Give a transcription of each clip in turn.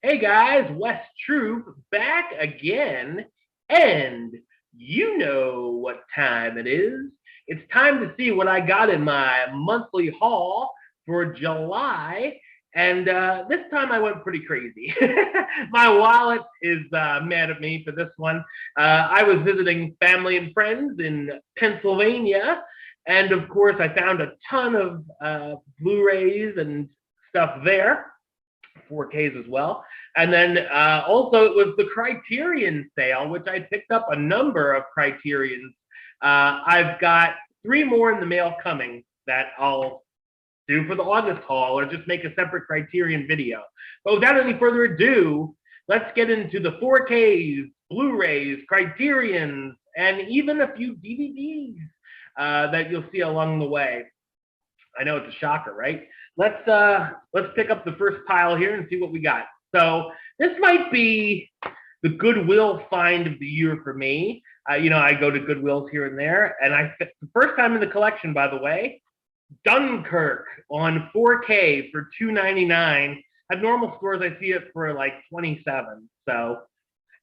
Hey guys, Wes Troop back again, and you know what time it is. It's time to see what I got in my monthly haul for July, and this time I went pretty crazy. My wallet is mad at me for this one. I was visiting family and friends in Pennsylvania, and of course I found a ton of Blu-rays and stuff there. 4Ks as well. And then also it was the Criterion sale, which I picked up a number of Criterions. I've got 3 more in the mail coming that I'll do for the August haul or just make a separate Criterion video. But without any further ado, let's get into the 4Ks, Blu-rays, Criterions, and even a few DVDs that you'll see along the way. I know it's a shocker, right? Let's pick up the first pile here and see what we got. So this might be the Goodwill find of the year for me. I go to Goodwills here and there, and the first time in the collection, by the way, Dunkirk on 4K for $2.99. At normal stores, I see it for like $27. So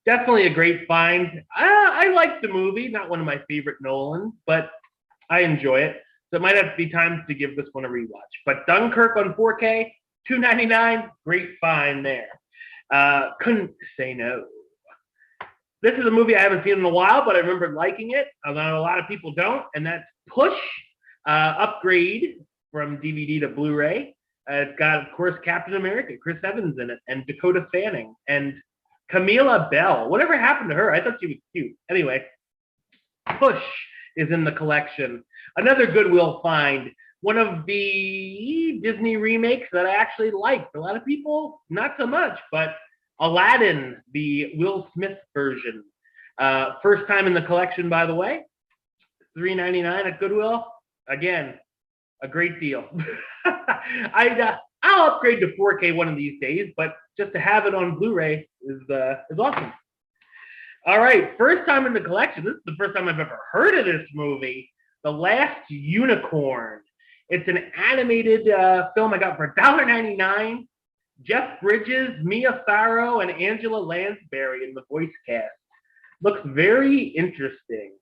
definitely a great find. I like the movie, not one of my favorite Nolans, but I enjoy it. So it might have to be time to give this one a rewatch. But Dunkirk on 4K, $2.99, great find there. Couldn't say no. This is a movie I haven't seen in a while, but I remember liking it. Although a lot of people don't, and that's Push, upgrade from DVD to Blu-ray. It's got, of course, Captain America, Chris Evans in it, and Dakota Fanning, and Camilla Bell. Whatever happened to her? I thought she was cute. Anyway, Push is in the collection. Another Goodwill find, one of the Disney remakes that I actually liked. A lot of people, not so much, but Aladdin, the Will Smith version. First time in the collection, by the way. $3.99 at Goodwill. Again, a great deal. I'll upgrade to 4K one of these days, but just to have it on Blu-ray is awesome. All right, first time in the collection. This is the first time I've ever heard of this movie, The Last Unicorn. It's an animated film I got for $1.99. Jeff Bridges, Mia Farrow, and Angela Lansbury in the voice cast. Looks very interesting.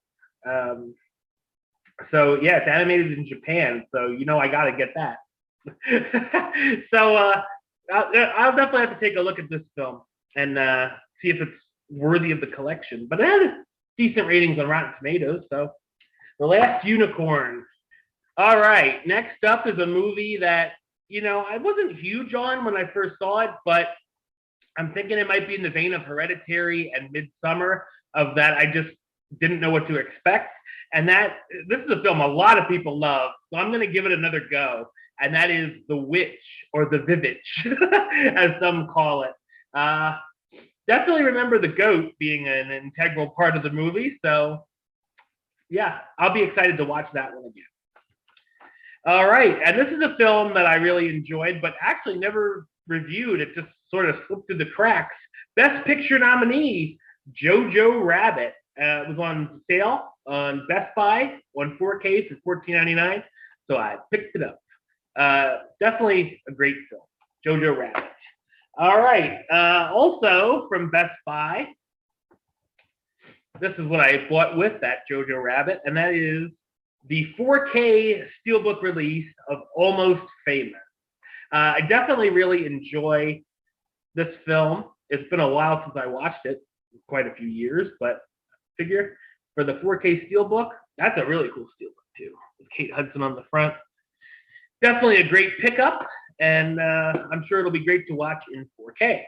So yeah, it's animated in Japan, so I got to get that. So I'll definitely have to take a look at this film and see if it's worthy of the collection. But it has decent ratings on Rotten Tomatoes, so The Last Unicorn. All right, next up is a movie that I wasn't huge on when I first saw it, but I'm thinking it might be in the vein of Hereditary and Midsommar, of that I just didn't know what to expect. And this is a film a lot of people love, so I'm going to give it another go. And that is The Witch, or The Vivitch, as some call it. Definitely remember the goat being an integral part of the movie. So yeah, I'll be excited to watch that one again. All right, and this is a film that I really enjoyed, but actually never reviewed. It just sort of slipped through the cracks. Best Picture nominee, Jojo Rabbit. It was on sale on Best Buy on 4K for $14.99, so I picked it up. Definitely a great film, Jojo Rabbit. All right, also from Best Buy, this is what I bought with that Jojo Rabbit, and that is the 4K Steelbook release of Almost Famous. I definitely really enjoy this film. It's been a while since I watched it, quite a few years, but figure for the 4K Steelbook, that's a really cool Steelbook too, with Kate Hudson on the front. Definitely a great pickup, and I'm sure it'll be great to watch in 4K.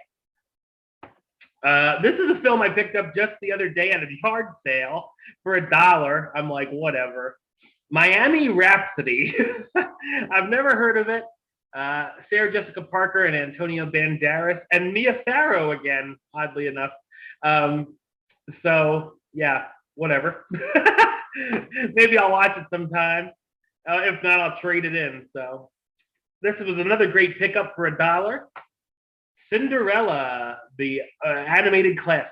This is a film I picked up just the other day at a yard sale for $1. I'm like, whatever. Miami Rhapsody. I've never heard of it. Sarah Jessica Parker and Antonio Banderas and Mia Farrow again, oddly enough. So yeah, whatever. Maybe I'll watch it sometime. If not, I'll trade it in. So this was another great pickup for $1. Cinderella, the animated classic,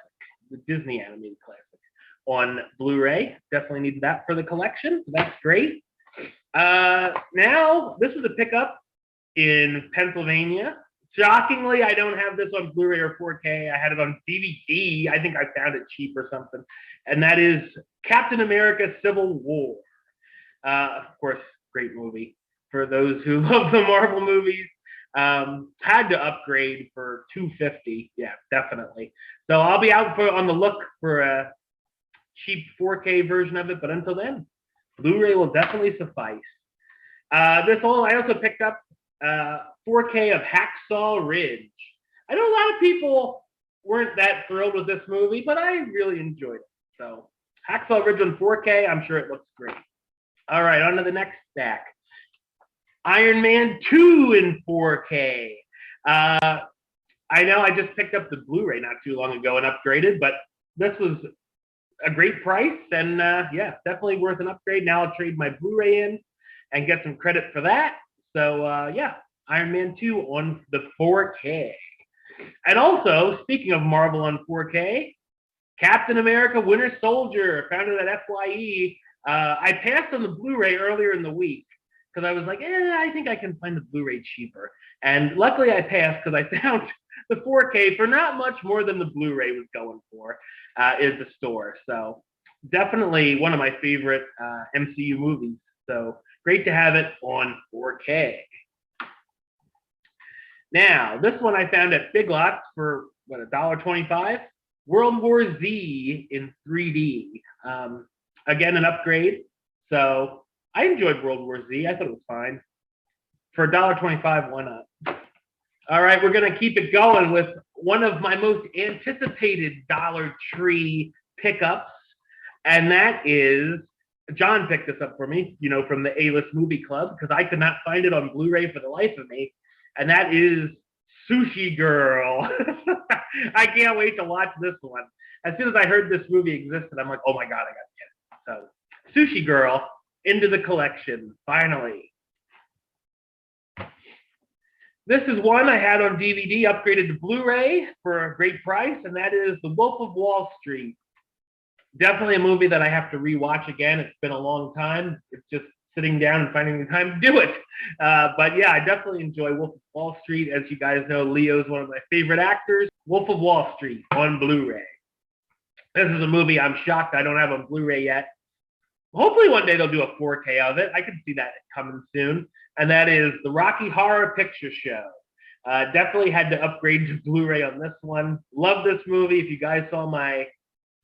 the Disney animated classic, on Blu-ray. Definitely need that for the collection. So that's great. Now, this is a pickup in Pennsylvania Shockingly, I don't have this on Blu-ray or 4K. I had it on DVD. I think I found it cheap or something. And that is Captain America Civil War. Of course, great movie. For those who love the Marvel movies, had to upgrade for $250. Yeah, definitely. So I'll be out on the look for a cheap 4K version of it. But until then, Blu-ray will definitely suffice. I also picked up 4K of Hacksaw Ridge. I know a lot of people weren't that thrilled with this movie, but I really enjoyed it. So Hacksaw Ridge on 4K, I'm sure it looks great. All right, on to the next stack. Iron Man 2 in 4K. I know I just picked up the Blu-ray not too long ago and upgraded, but this was a great price, and yeah, definitely worth an upgrade. Now I'll trade my Blu-ray in and get some credit for that. So yeah, Iron Man 2 on the 4K. And also, speaking of Marvel on 4K, Captain America Winter Soldier, found it at FYE. I passed on the Blu-ray earlier in the week because I was like, I think I can find the Blu-ray cheaper. And luckily I passed because I found the 4K for not much more than the Blu-ray was going for is the store. So definitely one of my favorite MCU movies. So great to have it on 4K. Now, this one I found at Big Lots for, what, $1.25? World War Z in 3D. Again, an upgrade. So I enjoyed World War Z. I thought it was fine. For $1.25, why not? All right, we're going to keep it going with one of my most anticipated Dollar Tree pickups, and that is, John picked this up for me, you know, from the A-List Movie Club, because I could not find it on Blu-ray for the life of me, and that is Sushi Girl. I can't wait to watch this one. As soon as I heard this movie existed, I'm like, oh my God, I got to get it. So, Sushi Girl, into the collection, finally. This is one I had on DVD, upgraded to Blu-ray for a great price, and that is The Wolf of Wall Street. Definitely a movie that I have to rewatch again. It's been a long time. It's just sitting down and finding the time to do it. But yeah, I definitely enjoy Wolf of Wall Street. As you guys know, Leo's one of my favorite actors. Wolf of Wall Street on Blu-ray. This is a movie I'm shocked I don't have on Blu-ray yet. Hopefully one day they'll do a 4K of it. I can see that coming soon. And that is the Rocky Horror Picture Show. Definitely had to upgrade to Blu-ray on this one. Love this movie. If you guys saw my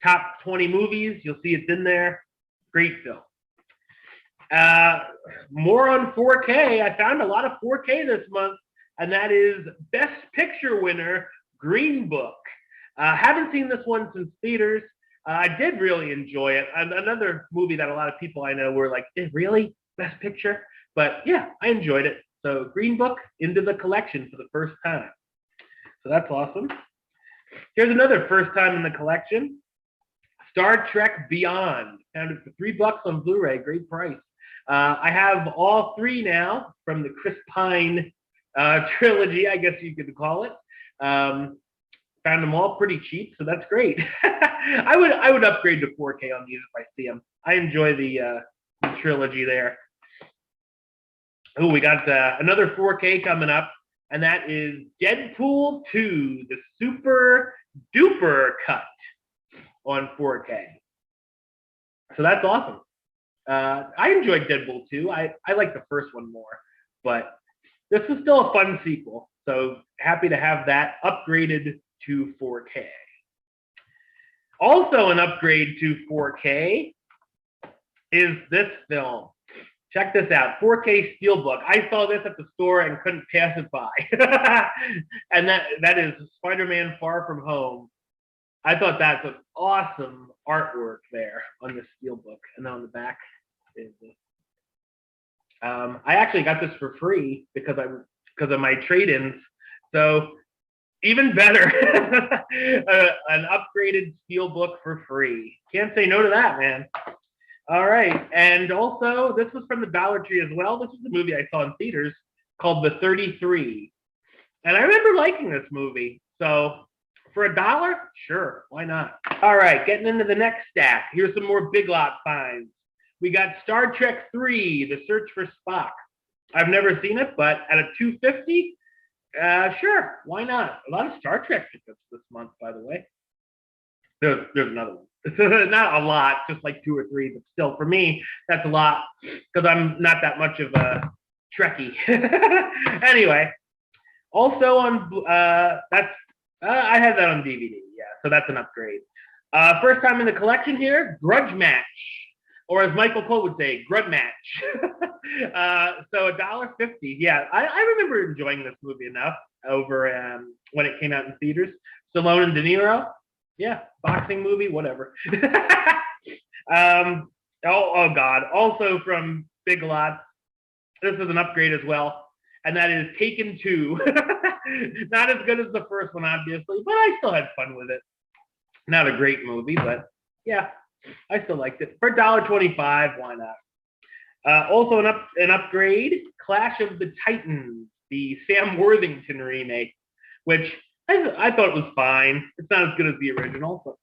top 20 movies, you'll see it's in there. Great film. More on 4K. I found a lot of 4K this month, and that is Best Picture winner, Green Book. Haven't seen this one since theaters. I did really enjoy it. Another movie that a lot of people I know were like, really? Best Picture? But yeah, I enjoyed it. So Green Book into the collection for the first time. So that's awesome. Here's another first time in the collection. Star Trek Beyond. Found it for $3 on Blu-ray. Great price. I have all three now from the Chris Pine trilogy, I guess you could call it. Found them all pretty cheap, so that's great. I would upgrade to 4K on these if I see them. I enjoy the trilogy there. Oh, we got another 4K coming up, and that is Deadpool 2, the super duper cut on 4K. So that's awesome. I enjoyed Deadpool 2. I like the first one more, but this is still a fun sequel. So happy to have that upgraded to 4K. Also an upgrade to 4K is this film. Check this out, 4K Steelbook. I saw this at the store and couldn't pass it by. And that is Spiderman Far From Home. I thought that's an awesome artwork there on the Steelbook. And then on the back is this. I actually got this for free because of my trade-ins. So even better, an upgraded Steelbook for free. Can't say no to that, man. All right, and also this was from the Dollar Tree as well. This is the movie I saw in theaters called The 33, and I remember liking this movie. So for $1, sure, why not? All right, getting into the next stack. Here's some more Big Lot finds. We got Star Trek 3: The Search for Spock. I've never seen it, but at a $250, Sure, why not? A lot of Star Trek pickups this month, by the way. There's another one. Not a lot, just like 2 or 3, but still, for me, that's a lot because I'm not that much of a Trekkie. Anyway, also on that's I had that on DVD, yeah, so that's an upgrade. First time in the collection here, Grudge Match, or as Michael Cole would say, Grudge Match. So $1.50. Yeah, I remember enjoying this movie enough over when it came out in theaters. Stallone and De Niro. Yeah, boxing movie, whatever. Oh God. Also from Big Lots, this is an upgrade as well, and that is Taken 2. Not as good as the first one, obviously, but I still had fun with it. Not a great movie, but yeah, I still liked it. For $1.25, why not? Also an upgrade, Clash of the Titans, the Sam Worthington remake, which I thought was fine. It's not as good as the original, but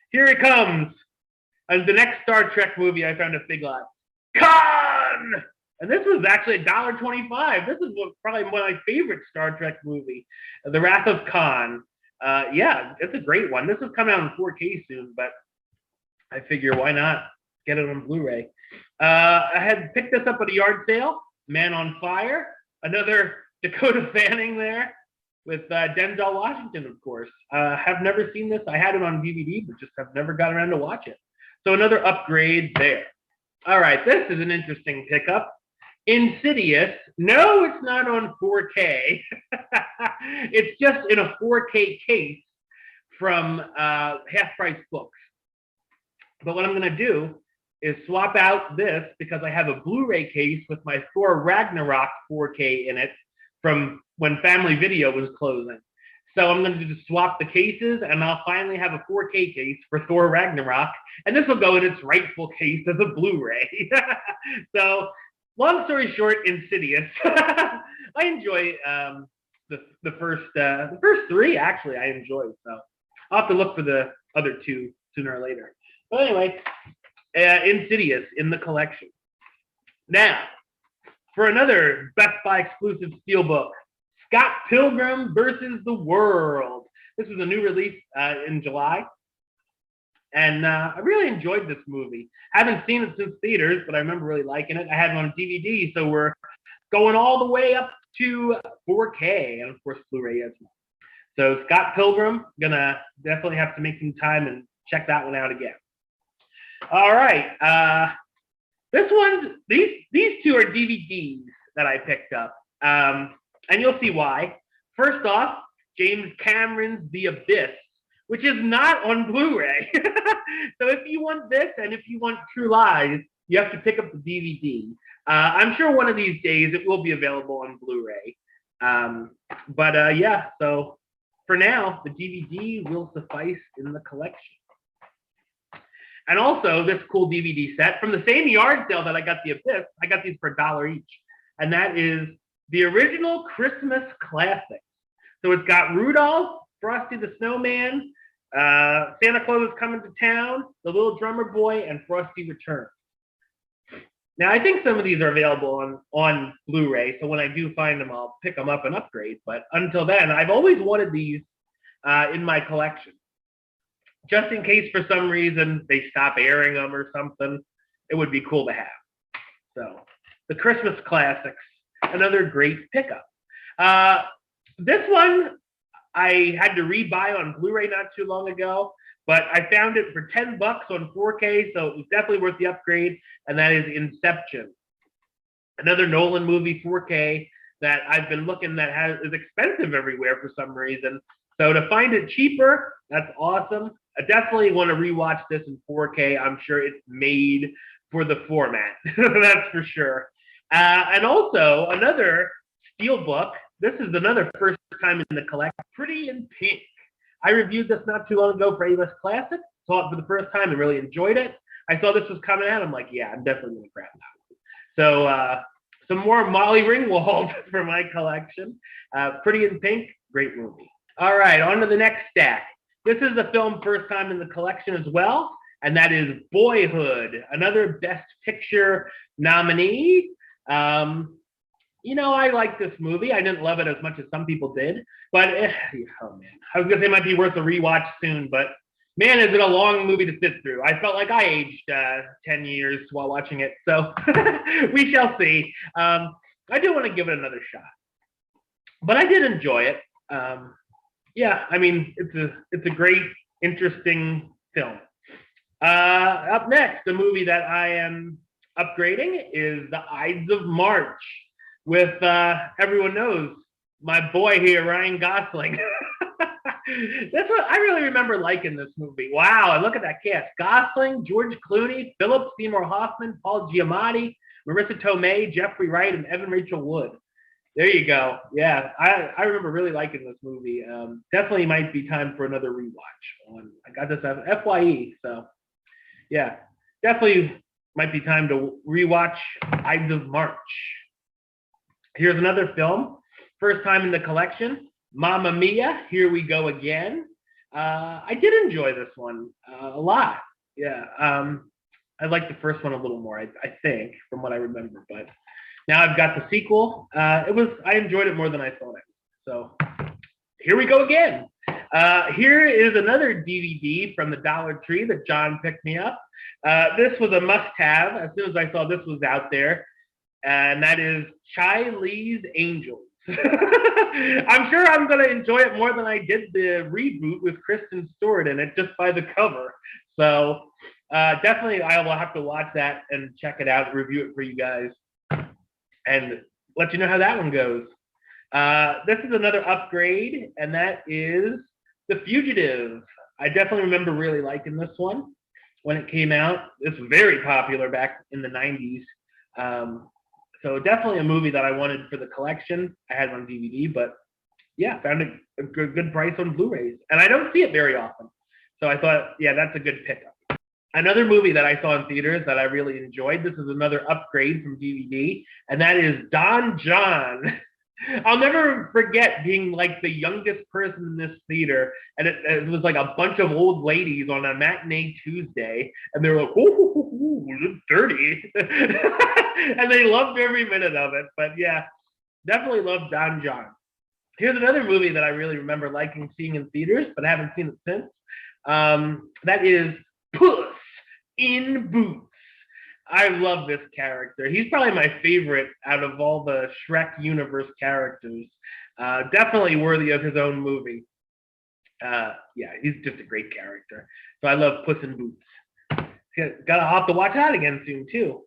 here it comes. As the next Star Trek movie I found at Big Lots. Khan! And this was actually $1.25. This is probably one of my favorite Star Trek movie, The Wrath of Khan. Yeah, it's a great one. This is coming out in 4K soon, but I figure why not get it on Blu-ray. I had picked this up at a yard sale, Man on Fire, another Dakota Fanning there with Denzel Washington, of course. Have never seen this. I had it on DVD, but just have never got around to watch it. So another upgrade there. All right, this is an interesting pickup. Insidious. No, it's not on 4K. It's just in a 4K case from Half Price Books. But what I'm going to do is swap out this because I have a Blu-ray case with my Thor Ragnarok 4K in it from when Family Video was closing. So I'm going to just swap the cases, and I'll finally have a 4K case for Thor Ragnarok, and this will go in its rightful case as a Blu-ray. So, long story short, Insidious. I enjoy the first 3. Actually, I enjoyed. So I'll have to look for the other 2 sooner or later. But anyway, Insidious in the collection. Now, for another Best Buy exclusive steelbook, Scott Pilgrim versus the World. This was a new release in July. And I really enjoyed this movie. Haven't seen it since theaters, but I remember really liking it. I had it on DVD, so we're going all the way up to 4K and, of course, Blu-ray as well. So Scott Pilgrim, gonna definitely have to make some time and check that one out again. All right. These 2 are DVDs that I picked up. And you'll see why. First off, James Cameron's The Abyss, which is not on Blu-ray. So if you want this and if you want True Lies, you have to pick up the DVD. I'm sure one of these days it will be available on Blu-ray. Yeah, so for now, the DVD will suffice in the collection. And also, this cool DVD set from the same yard sale that I got The Abyss, I got these for $1 each. And that is the original Christmas classics. So it's got Rudolph, Frosty the Snowman, Santa Claus is Coming to Town, The Little Drummer Boy, and Frosty Returns. Now, I think some of these are available on Blu-ray, so when I do find them, I'll pick them up and upgrade. But until then, I've always wanted these in my collection. Just in case for some reason they stop airing them or something, it would be cool to have. So, the Christmas classics, another great pickup. This one I had to rebuy on Blu-ray not too long ago, but I found it for $10 on 4K, so it was definitely worth the upgrade, and that is Inception. Another Nolan movie, 4K, that I've been looking that is expensive everywhere for some reason. So to find it cheaper, that's awesome. I definitely want to rewatch this in 4K. I'm sure it's made for the format. That's for sure. And also another steelbook. This is another first time in the collection. Pretty in Pink. I reviewed this not too long ago for A-List Classic. Saw it for the first time and really enjoyed it. I saw this was coming out. I'm like, yeah, I'm definitely going to grab that one. So some more Molly Ringwald for my collection. Pretty in Pink, great movie. All right, on to the next stack. This is a film first time in the collection as well, and that is Boyhood, another Best Picture nominee. I like this movie. I didn't love it as much as some people did, but oh man, I was gonna say it might be worth a rewatch soon, but man, is it a long movie to sit through. I felt like I aged 10 years while watching it, so we shall see. I do want to give it another shot, but I did enjoy it. Yeah, I mean, it's a great, interesting film. Up next, the movie that I am upgrading is The Ides of March with everyone knows my boy here, Ryan Gosling. That's what I really remember liking this movie. Wow, look at that cast. Gosling, George Clooney, Philip Seymour Hoffman, Paul Giamatti, Marissa Tomei, Jeffrey Wright, and Evan Rachel Wood. There you go. Yeah, I remember really liking this movie. Definitely might be time for another rewatch. I got this at FYE, so yeah, definitely might be time to rewatch Ides of March. Here's another film, first time in the collection, Mamma Mia, Here We Go Again. I did enjoy this one a lot. Yeah, I liked the first one a little more, I think, from what I remember. But now I've got the sequel. I enjoyed it more than I thought I would. So here we go again. Here is another DVD from the Dollar Tree that John picked me up. This was a must-have as soon as I saw this was out there, and that is Chai Lee's Angels. I'm sure I'm going to enjoy it more than I did the reboot with Kristen Stewart in it just by the cover. So definitely I will have to watch that and check it out, review it for you guys, and let you know how that one goes. This is another upgrade, and that is The Fugitive. I definitely remember really liking this one when it came out. It's very popular back in the 90s. So definitely a movie that I wanted for the collection. I had it on DVD, but yeah, found a good price on Blu-rays. And I don't see it very often. So I thought, yeah, that's a good pickup. Another movie that I saw in theaters that I really enjoyed, this is another upgrade from DVD, and that is Don John. I'll never forget being like the youngest person in this theater, and it was like a bunch of old ladies on a matinee Tuesday, and they were like, "Ooh, it's dirty," and they loved every minute of it. But yeah, definitely loved Don John. Here's another movie that I really remember liking seeing in theaters, but I haven't seen it since. That is Puss in Boots. I love this character. He's probably my favorite out of all the Shrek universe characters. Definitely worthy of his own movie. Yeah, he's just a great character. So I love Puss in Boots. I'll have to watch that again soon too.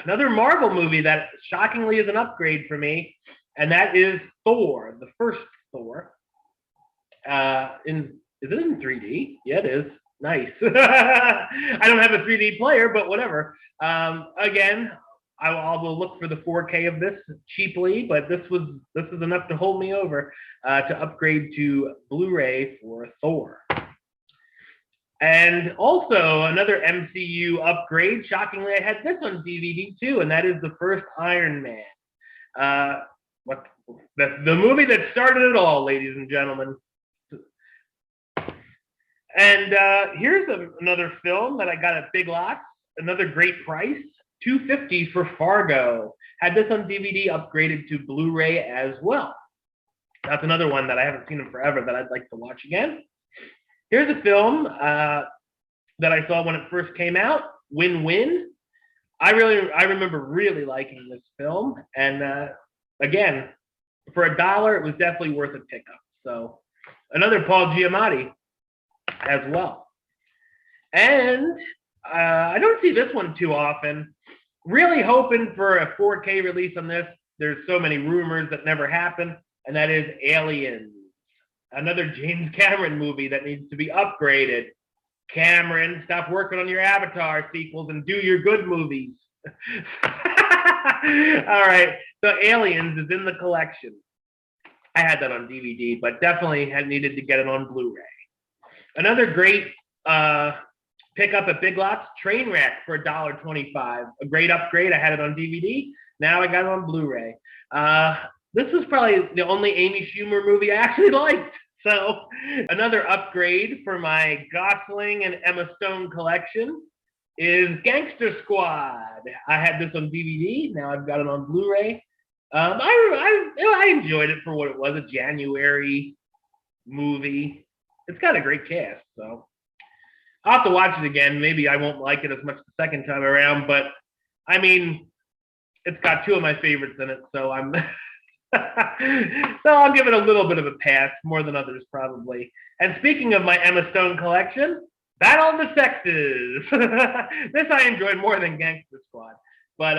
Another Marvel movie that shockingly is an upgrade for me, and that is Thor, the first Thor. Is it in 3D? Yeah, it is. Nice. I don't have a 3D player, but whatever. Again, I will look for the 4K of this cheaply, but this is enough to hold me over to upgrade to Blu-ray for Thor. And also another MCU upgrade. Shockingly, I had this on DVD too, and that is the first Iron Man. The movie that started it all, ladies and gentlemen. And here's another film that I got at Big Lots, another great price, $2.50 for Fargo. Had this on DVD, upgraded to Blu-ray as well. That's another one that I haven't seen in forever that I'd like to watch again. Here's a film that I saw when it first came out, Win-Win. I remember really liking this film, and again, for $1, it was definitely worth a pickup. So another Paul Giamatti as well. And I don't see this one too often. Really hoping for a 4K release on this. There's so many rumors that never happen, and that is Aliens. Another James Cameron movie that needs to be upgraded. Cameron, stop working on your Avatar sequels and do your good movies. All right, so Aliens is in the collection. I had that on DVD, but definitely had needed to get it on Blu-ray. Another great pickup at Big Lots, Trainwreck for $1.25. A great upgrade. I had it on DVD. Now I got it on Blu-ray. This was probably the only Amy Schumer movie I actually liked. So another upgrade for my Gosling and Emma Stone collection is Gangster Squad. I had this on DVD. Now I've got it on Blu-ray. I enjoyed it for what it was, a January movie. It's got a great cast, so I'll have to watch it again. Maybe I won't like it as much the second time around, but I mean, it's got two of my favorites in it, so I'm so I'll give it a little bit of a pass, more than others probably. And speaking of my Emma Stone collection, Battle of the Sexes. This I enjoyed more than Gangster Squad, but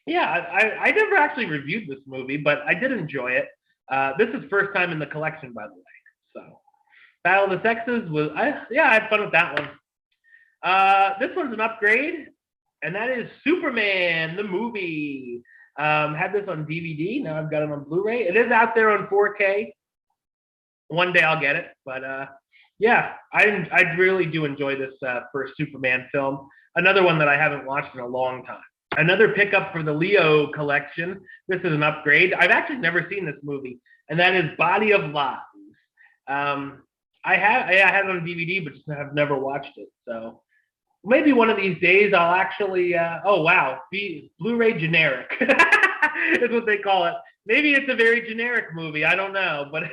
yeah, I never actually reviewed this movie, but I did enjoy it. This is first time in the collection, by the way. So Battle of the Sexes was, I had fun with that one. This one's an upgrade, and that is Superman, the movie. Had this on DVD. Now I've got it on Blu-ray. It is out there on 4K. One day I'll get it, but yeah, I really do enjoy this first Superman film. Another one that I haven't watched in a long time. Another pickup for the Leo collection. This is an upgrade. I've actually never seen this movie, and that is Body of Lies. I had it on DVD, but just have never watched it. So maybe one of these days I'll actually. Oh wow, Blu-ray generic is what they call it. Maybe it's a very generic movie. I don't know, but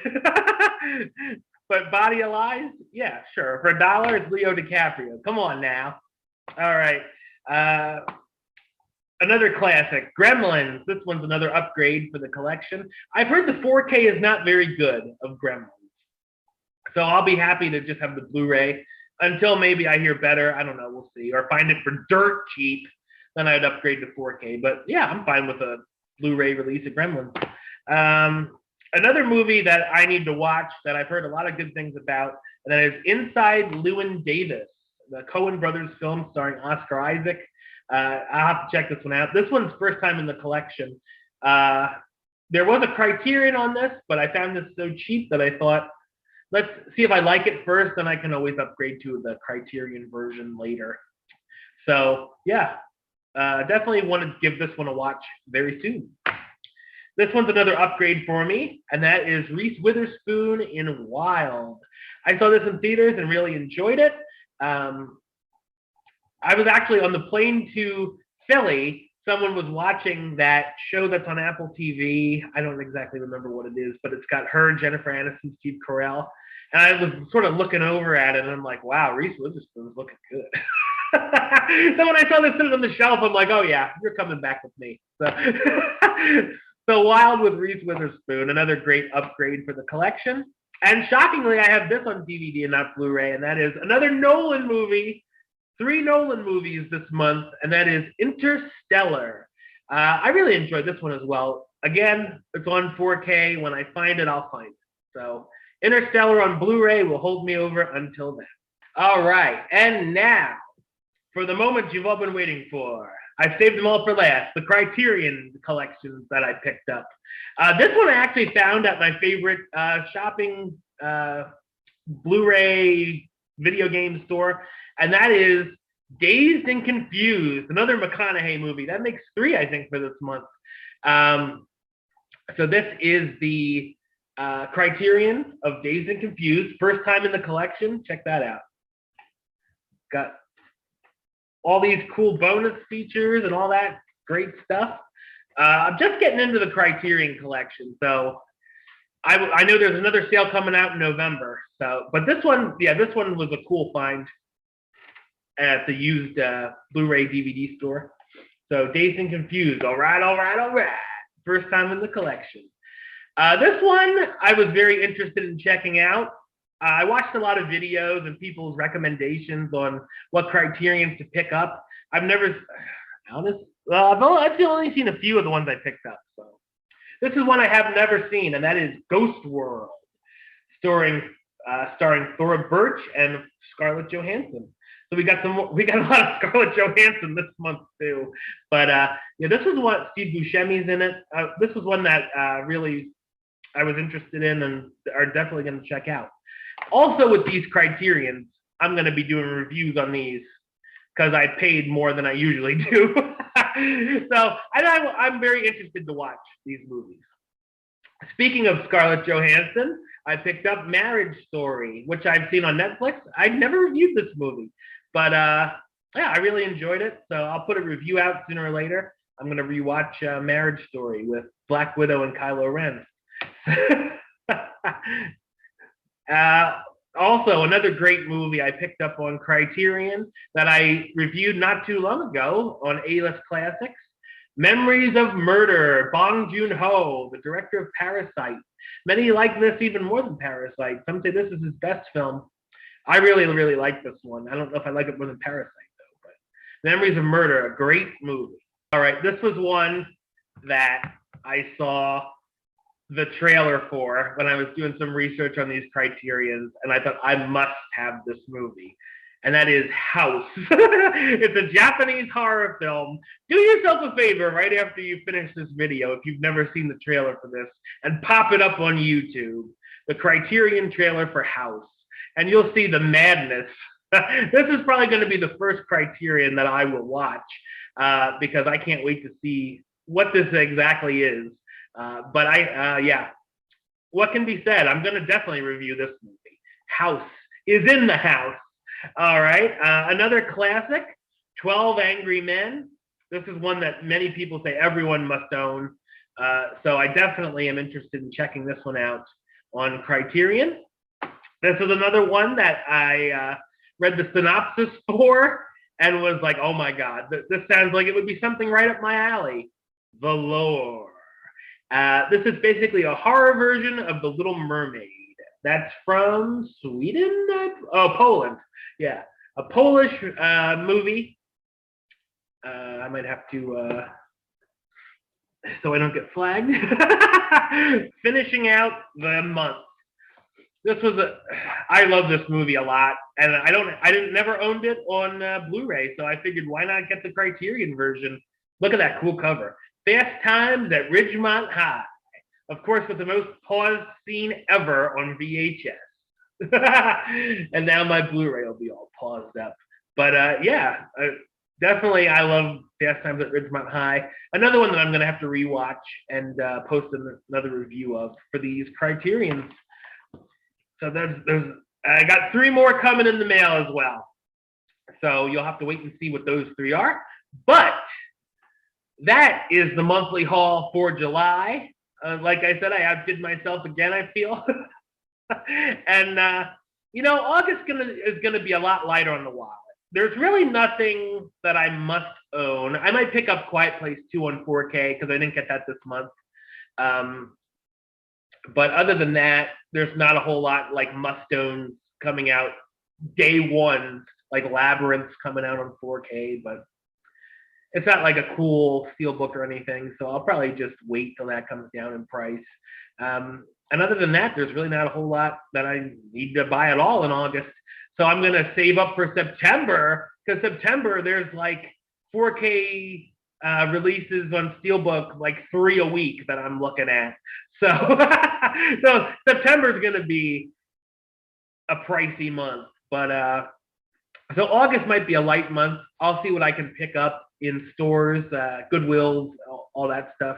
but Body of Lies, yeah, sure. For $1, it's Leo DiCaprio. Come on now. All right. Another classic, Gremlins. This one's another upgrade for the collection. I've heard the 4K is not very good of Gremlins. So I'll be happy to just have the Blu-ray until maybe I hear better. I don't know. We'll see. Or find it for dirt cheap. Then I'd upgrade to 4K. But yeah, I'm fine with a Blu-ray release of Gremlins. Another movie that I need to watch that I've heard a lot of good things about, and that is Inside Llewyn Davis, the Coen Brothers film starring Oscar Isaac. I'll have to check this one out. This one's first time in the collection. There was a Criterion on this, but I found this so cheap that I thought, let's see if I like it first, then I can always upgrade to the Criterion version later. So yeah, definitely want to give this one a watch very soon. This one's another upgrade for me, and that is Reese Witherspoon in Wild. I saw this in theaters and really enjoyed it. I was actually on the plane to Philly. Someone was watching that show that's on Apple TV. I don't exactly remember what it is, but it's got her, Jennifer Aniston, Steve Carell. And I was sort of looking over at it, and I'm like, wow, Reese Witherspoon's looking good. So when I saw this sitting on the shelf, I'm like, oh yeah, you're coming back with me. So Wild with Reese Witherspoon, another great upgrade for the collection. And shockingly, I have this on DVD and not Blu-ray, and that is another Nolan movie. 3 Nolan movies this month, and that is Interstellar. I really enjoyed this one as well. Again, it's on 4K. When I find it, I'll find it. So Interstellar on Blu-ray will hold me over until then. All right, and now, for the moment you've all been waiting for. I've saved them all for last, the Criterion collections that I picked up. This one I actually found at my favorite shopping Blu-ray video game store, and that is Dazed and Confused, another McConaughey movie. That makes 3, I think, for this month. So this is the Criterion of Dazed and Confused, first time in the collection. Check that out. Got all these cool bonus features and all that great stuff. I'm just getting into the Criterion collection, so I know there's another sale coming out in November. So, but this one, yeah, this one was a cool find at the used Blu-ray DVD store. So Dazed and Confused, all right. First time in the collection. This one I was very interested in checking out. I watched a lot of videos and people's recommendations on what Criterions to pick up. I've only seen a few of the ones I picked up. So this is one I have never seen, and that is Ghost World, starring Thora Birch and Scarlett Johansson. So we got a lot of Scarlett Johansson this month too. But yeah, this is what Steve Buscemi's in it. This was one that really I was interested in and are definitely going to check out. Also with these Criterions, I'm going to be doing reviews on these because I paid more than I usually do. So I'm very interested to watch these movies. Speaking of Scarlett Johansson, I picked up Marriage Story, which I've seen on Netflix. I've never reviewed this movie, but yeah, I really enjoyed it. So I'll put a review out sooner or later. I'm gonna rewatch Marriage Story with Black Widow and Kylo Ren. Also, another great movie I picked up on Criterion that I reviewed not too long ago on A-List Classics. Memories of Murder, Bong Joon-ho, the director of Parasite. Many like this even more than Parasite. Some say this is his best film. I really, really like this one. I don't know if I like it more than Parasite, though. But Memories of Murder, a great movie. All right, this was one that I saw the trailer for when I was doing some research on these Criterions, and I thought I must have this movie. And that is House. It's a Japanese horror film. Do yourself a favor right after you finish this video, if you've never seen the trailer for this, and pop it up on YouTube. The Criterion trailer for House. And you'll see the madness. This is probably going to be the first Criterion that I will watch because I can't wait to see what this exactly is. Yeah. What can be said? I'm going to definitely review this movie. House is in the house. All right. Another classic, 12 Angry Men. This is one that many people say everyone must own. So I definitely am interested in checking this one out on Criterion. This is another one that I read the synopsis for and was like, oh my God, this sounds like it would be something right up my alley. The Lore. This is basically a horror version of The Little Mermaid. That's from Sweden? Oh, Poland. Yeah, a Polish movie. I might have to, so I don't get flagged. Finishing out the month. This was I love this movie a lot, and never owned it on Blu-ray, so I figured why not get the Criterion version? Look at that cool cover. Fast Times at Ridgemont High. Of course, with the most paused scene ever on VHS. And now my Blu-ray will be all paused up. But definitely I love Fast Times at Ridgemont High. Another one that I'm going to have to rewatch and post another review of for these Criterions. So I got 3 more coming in the mail as well. So you'll have to wait and see what those 3 are. But that is the monthly haul for July. Like I said, I outdid myself again, I feel. And, August is going to be a lot lighter on the wallet. There's really nothing that I must own. I might pick up Quiet Place 2 on 4K because I didn't get that this month. But other than that, there's not a whole lot like must-own coming out day one, like Labyrinth's coming out on 4K, but it's not like a cool steelbook or anything, so I'll probably just wait till that comes down in price. And other than that, there's really not a whole lot that I need to buy at all in August. So I'm going to save up for September, because September, there's like 4K releases on steelbook, like 3 a week that I'm looking at. So, so September is going to be a pricey month. But so August might be a light month. I'll see what I can pick up in stores, Goodwills, all that stuff.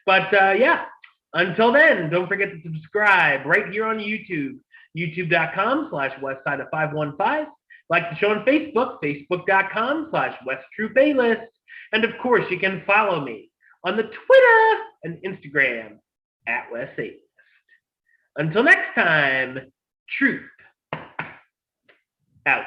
But yeah, until then, don't forget to subscribe right here on YouTube, youtube.com/westside515. Like the show on Facebook, facebook.com/WestTruePaylist. And of course, you can follow me on the Twitter and Instagram @WesAlist. Until next time, truth out.